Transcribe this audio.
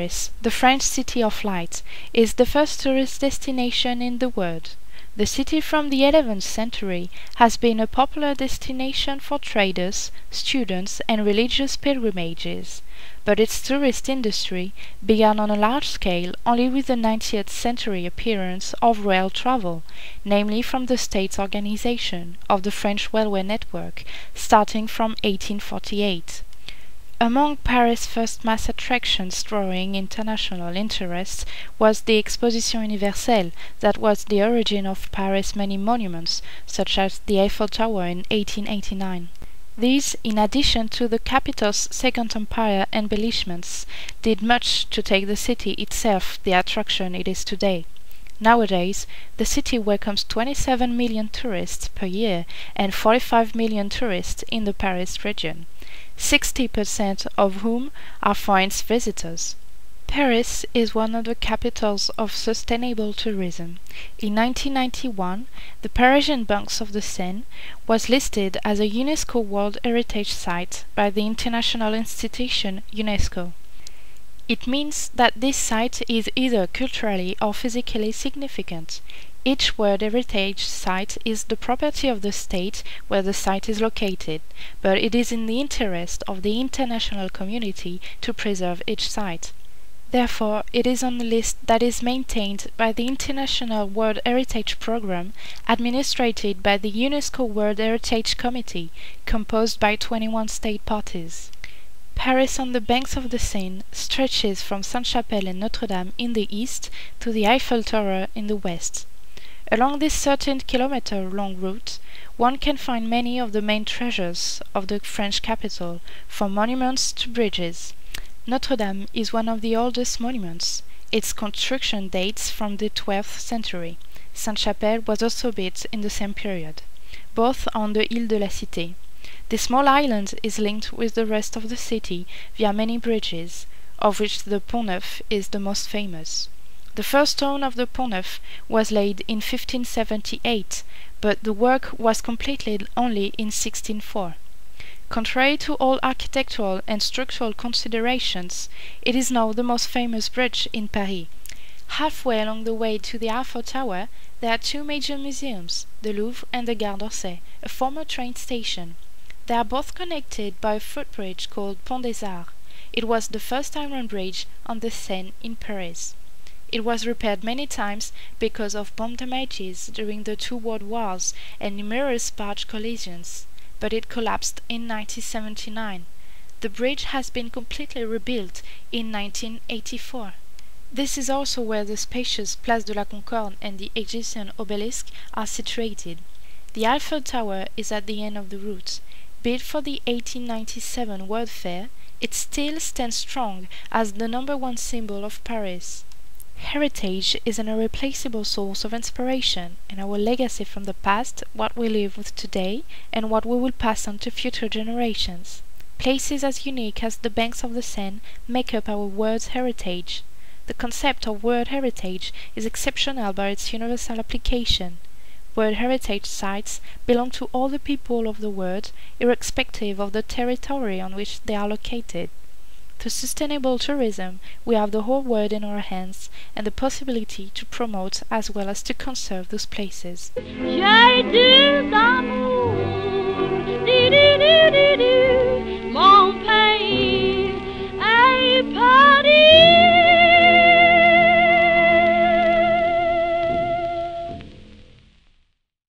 Paris, the French city of light, is the first tourist destination in the world. The city from the 11th century has been a popular destination for traders, students, and religious pilgrimages, but its tourist industry began on a large scale only with the 19th century appearance of rail travel, namely from the state's organization of the French railway network, starting from 1848. Among Paris' first mass attractions drawing international interest was the Exposition Universelle, that was the origin of Paris' many monuments, such as the Eiffel Tower in 1889. These, in addition to the capital's Second Empire embellishments, did much to take the city itself the attraction it is today. Nowadays, the city welcomes 27 million tourists per year and 45 million tourists in the Paris region, 60% of whom are foreign visitors. Paris is one of the capitals of sustainable tourism. In 1991, the Parisian banks of the Seine was listed as a UNESCO World Heritage Site by the international institution UNESCO. It means that this site is either culturally or physically significant. Each World Heritage Site is the property of the state where the site is located, but it is in the interest of the international community to preserve each site. Therefore, it is on a list that is maintained by the International World Heritage Programme, administered by the UNESCO World Heritage Committee, composed by 21 state parties. Paris on the banks of the Seine stretches from Sainte-Chapelle and Notre-Dame in the east to the Eiffel Tower in the west. Along this 13-kilometer-long route, one can find many of the main treasures of the French capital, from monuments to bridges. Notre-Dame is one of the oldest monuments. Its construction dates from the 12th century. Sainte-Chapelle was also built in the same period, both on the Île de la Cité. This small island is linked with the rest of the city via many bridges, of which the Pont Neuf is the most famous. The first stone of the Pont Neuf was laid in 1578, but the work was completed only in 1604. Contrary to all architectural and structural considerations, it is now the most famous bridge in Paris. Halfway along the way to the Eiffel Tower, there are two major museums, the Louvre and the Gare d'Orsay, a former train station. They are both connected by a footbridge called Pont des Arts. It was the first iron bridge on the Seine in Paris. It was repaired many times because of bomb damages during the two world wars and numerous barge collisions, but it collapsed in 1979. The bridge has been completely rebuilt in 1984. This is also where the spacious Place de la Concorde and the Egyptian obelisk are situated. The Eiffel Tower is at the end of the route. Built for the 1897 World Fair, it still stands strong as the #1 symbol of Paris. Heritage is an irreplaceable source of inspiration, and our legacy from the past, what we live with today, and what we will pass on to future generations. Places as unique as the banks of the Seine make up our world's heritage. The concept of World Heritage is exceptional by its universal application. World Heritage Sites belong to all the people of the world, irrespective of the territory on which they are located. Through sustainable tourism, we have the whole world in our hands and the possibility to promote as well as to conserve those places. J'ai deux amours,